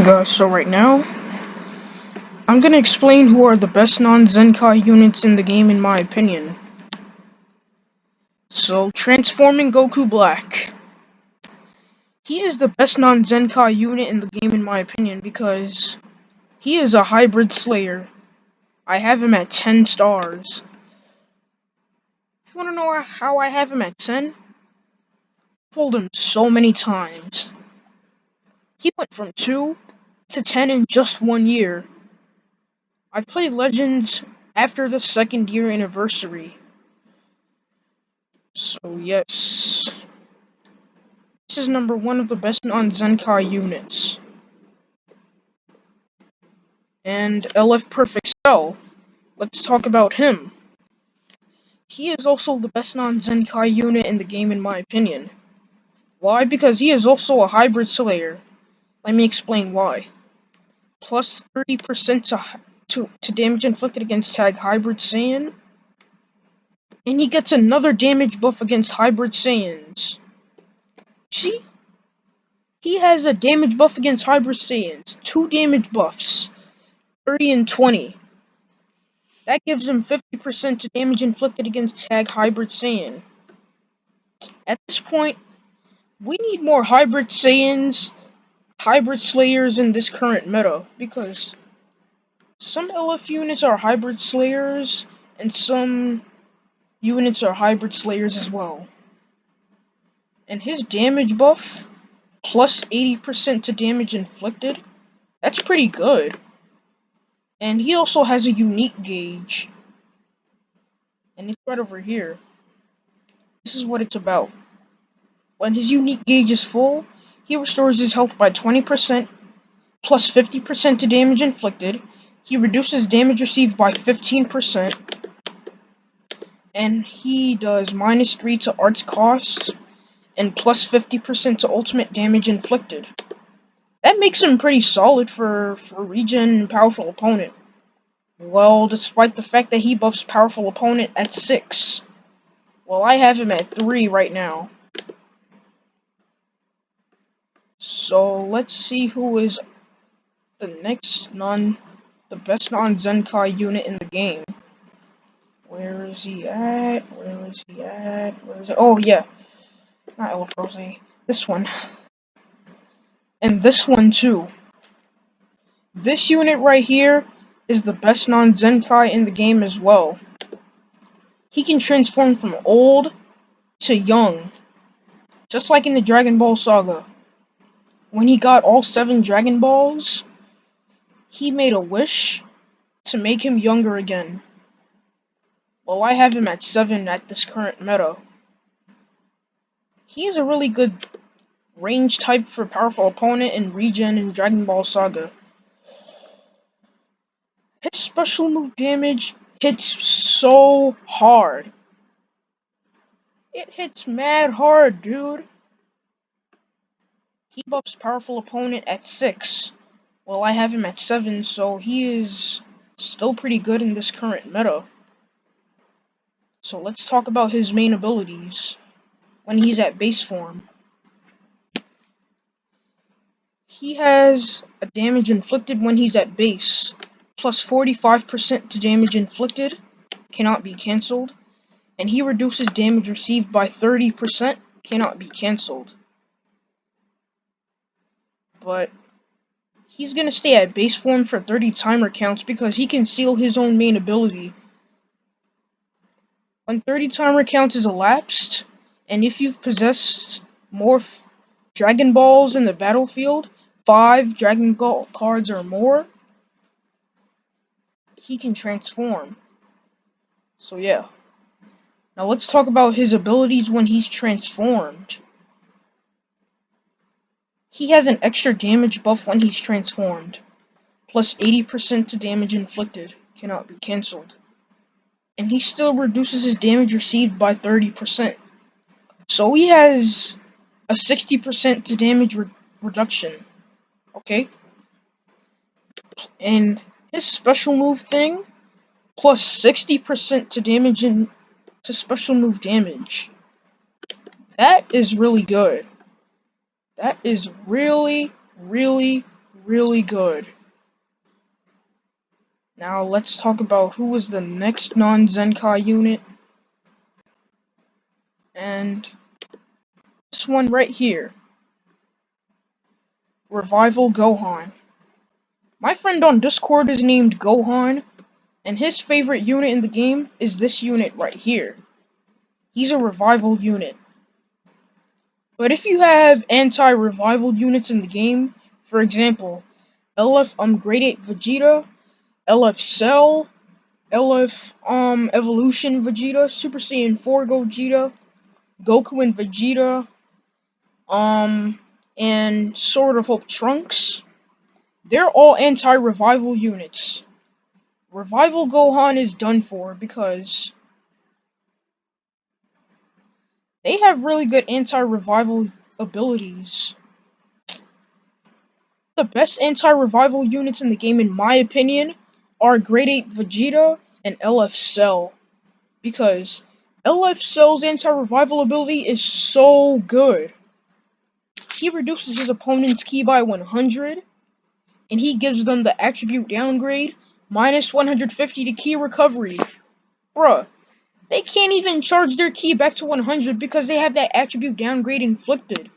Guys, so right now, I'm gonna explain who are the best non-Zenkai units in the game in my opinion. So, transforming Goku Black. He is the best non-Zenkai unit in the game in my opinion because he is a hybrid slayer. I have him at 10 stars. If you wanna know how I have him at 10? Pulled him so many times. He went from 2 to 10 in just 1 year. I've played Legends after the second year anniversary. So yes, this is number one of the best non-Zenkai units. And LF Perfect Cell, let's talk about him. He is also the best non-Zenkai unit in the game in my opinion. Why? Because he is also a hybrid slayer. Let me explain why. Plus 30% to damage inflicted against tag Hybrid Saiyan. And he gets another damage buff against Hybrid Saiyans. See? He has a damage buff against Hybrid Saiyans. 2 damage buffs. 30 and 20. That gives him 50% to damage inflicted against tag Hybrid Saiyan. At this point, we need more Hybrid Saiyans, Hybrid Slayers in this current meta, because some LF units are Hybrid Slayers, and some units are Hybrid Slayers as well. And his damage buff, plus 80% to damage inflicted, that's pretty good. And he also has a unique gauge. And it's right over here. This is what it's about. When his unique gauge is full, he restores his health by 20%, plus 50% to damage inflicted. He reduces damage received by 15%, and he does minus 3 to arts cost, and plus 50% to ultimate damage inflicted. That makes him pretty solid for regen and powerful opponent. Well, despite the fact that he buffs powerful opponent at 6. Well, I have him at 3 right now. So let's see who is the best non-Zenkai unit in the game. Where is he at? Oh yeah, not Elefrosi. This one. And this one too. This unit right here is the best non-Zenkai in the game as well. He can transform from old to young, just like in the Dragon Ball Saga. When he got all 7 Dragon Balls, he made a wish to make him younger again. Well, I have him at 7 at this current meta. He is a really good range type for powerful opponent in regen in Dragon Ball Saga. His special move damage hits so hard. It hits mad hard, dude. He buffs powerful opponent at 6. Well, I have him at 7, so he is still pretty good in this current meta. So let's talk about his main abilities when he's at base form. He has a damage inflicted when he's at base, plus 45% to damage inflicted, cannot be cancelled, and he reduces damage received by 30%, cannot be cancelled. But he's gonna stay at base form for 30 timer counts because he can seal his own main ability. When 30 timer counts is elapsed, and if you've possessed more Dragon Balls in the battlefield, 5 Dragon Ball cards or more, he can transform. So yeah. Now let's talk about his abilities when he's transformed. He has an extra damage buff when he's transformed, plus 80% to damage inflicted, cannot be cancelled. And he still reduces his damage received by 30%. So he has a 60% to damage reduction, okay? And his special move thing, plus 60% to damage to special move damage. That is really good. That is really, really, really good. Now let's talk about who was the next non-Zenkai unit. And this one right here. Revival Gohan. My friend on Discord is named Gohan, and his favorite unit in the game is this unit right here. He's a revival unit. But if you have anti-revival units in the game, for example, LF Grade 8 Vegeta, LF Cell, LF Evolution Vegeta, Super Saiyan 4 Gogeta, Goku and Vegeta, and Sword of Hope Trunks, they're all anti-revival units. Revival Gohan is done for because they have really good anti-revival abilities. The best anti-revival units in the game, in my opinion, are Grade 8 Vegeta and LF Cell. Because LF Cell's anti-revival ability is so good. He reduces his opponent's ki by 100, and he gives them the attribute downgrade, minus 150 to ki recovery. Bruh, they can't even charge their ki back to 100 because they have that attribute downgrade inflicted.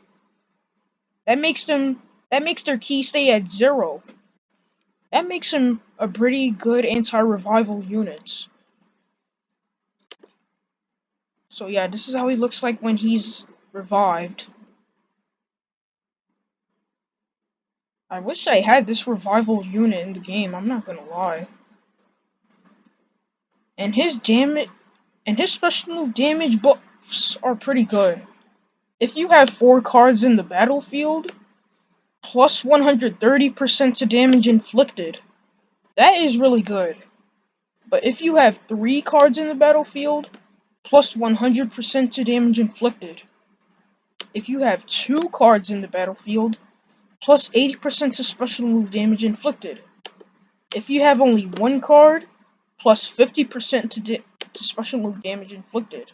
That makes their ki stay at 0. That makes him a pretty good anti-revival unit. So yeah, this is how he looks like when he's revived. I wish I had this revival unit in the game, I'm not gonna lie. And his special move damage buffs are pretty good. If you have 4 cards in the battlefield, plus 130% to damage inflicted. That is really good. But if you have 3 cards in the battlefield, plus 100% to damage inflicted. If you have 2 cards in the battlefield, plus 80% to special move damage inflicted. If you have only 1 card, plus 50% to special move damage inflicted.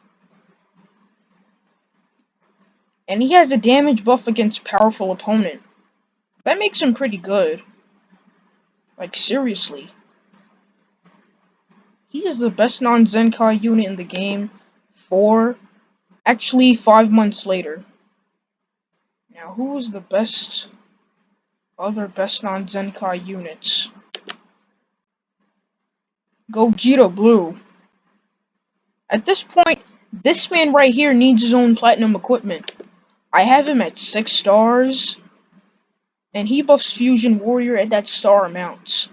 And he has a damage buff against powerful opponent. That makes him pretty good. Like, seriously. He is the best non-Zenkai unit in the game actually 5 months later. Now, who is the other best non-Zenkai units? Gogeta Blue. At this point, this man right here needs his own platinum equipment. I have him at 6 stars, and he buffs Fusion Warrior at that star amount.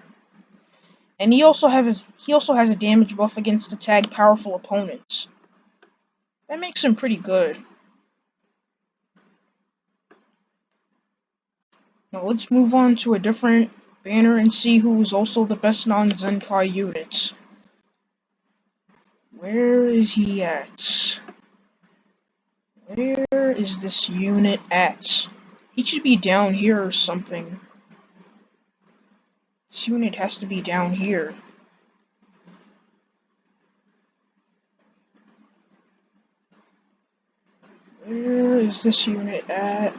And he also has a damage buff against the tag powerful opponents. That makes him pretty good. Now let's move on to a different banner and see who is also the best non-Zenkai units. Where is he at? Where is this unit at? He should be down here or something. This unit has to be down here. Where is this unit at?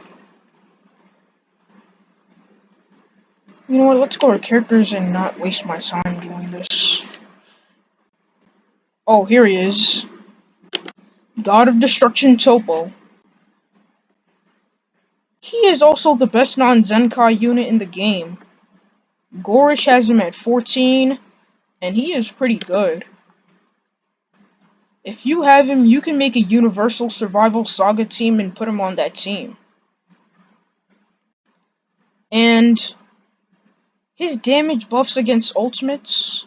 You know what, let's go to characters and not waste my time doing this. Oh, here he is. God of Destruction Topo. He is also the best non-Zenkai unit in the game. Gorish has him at 14, and he is pretty good. If you have him, you can make a Universal Survival Saga team and put him on that team. And his damage buffs against ultimates,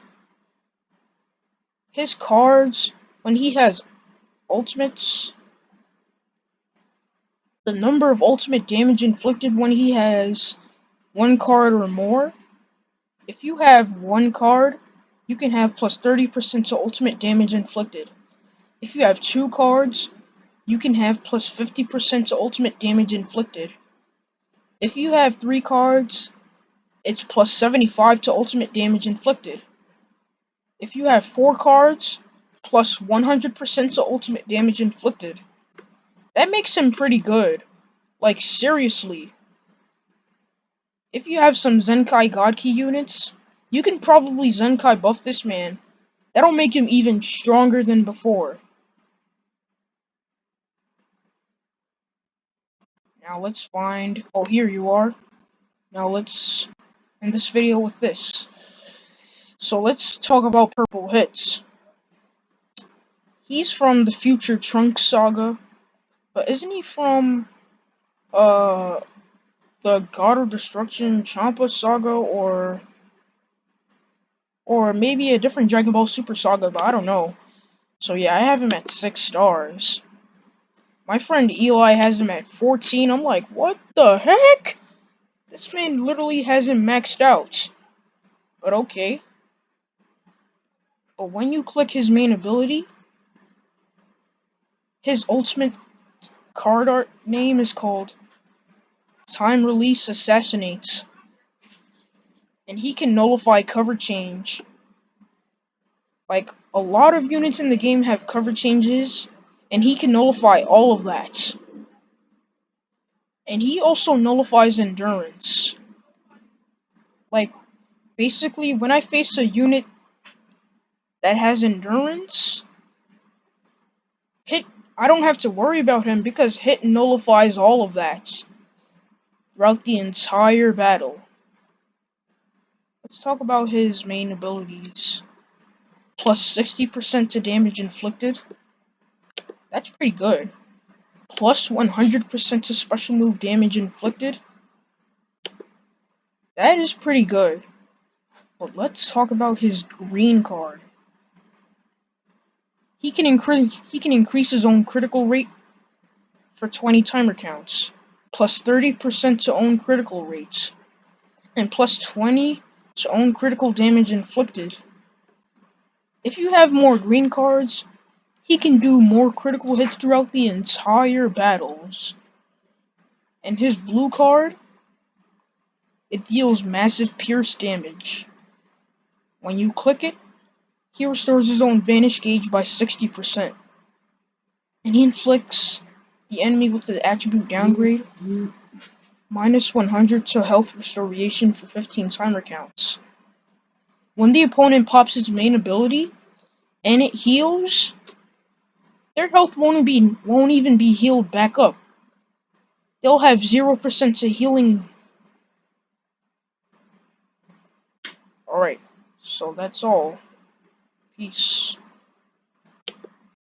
his cards, when he has ultimates, the number of ultimate damage inflicted when he has 1 card or more. If you have 1 card, you can have plus 30% to ultimate damage inflicted. If you have 2 cards, you can have plus 50% to ultimate damage inflicted. If you have 3 cards, it's plus 75 to ultimate damage inflicted. If you have 4 cards, plus 100% to ultimate damage inflicted. That makes him pretty good. Like, seriously. If you have some Zenkai God Key units, you can probably Zenkai buff this man. That'll make him even stronger than before. Now let's find... Oh, here you are. Now let's end this video with this. So let's talk about purple hits. He's from the Future Trunks saga, but isn't he from uh the God of Destruction Champa saga, or maybe a different Dragon Ball Super saga, but I don't know. So yeah, I have him at 6 stars. My friend Eli has him at 14. I'm like, what the heck? This man literally has him maxed out. But okay. But when you click his main ability, his ultimate card art name is called Time Release Assassinates. And he can nullify cover change. Like, a lot of units in the game have cover changes, and he can nullify all of that. And he also nullifies endurance. Like, basically, when I face a unit that has endurance, hit, I don't have to worry about him because hit nullifies all of that throughout the entire battle. Let's talk about his main abilities. Plus 60% to damage inflicted. That's pretty good. Plus 100% to special move damage inflicted. That is pretty good. But let's talk about his green card. He can increase his own critical rate for 20 timer counts. Plus 30% to own critical rates. And plus 20 to own critical damage inflicted. If you have more green cards, he can do more critical hits throughout the entire battles. And his blue card, it deals massive pierce damage. When you click it, he restores his own vanish gauge by 60%. And he inflicts the enemy with the attribute downgrade minus 100 to health restoration for 15 timer counts. When the opponent pops its main ability and it heals, their health won't even be healed back up. They'll have 0% to healing. Alright, so that's all. Peace.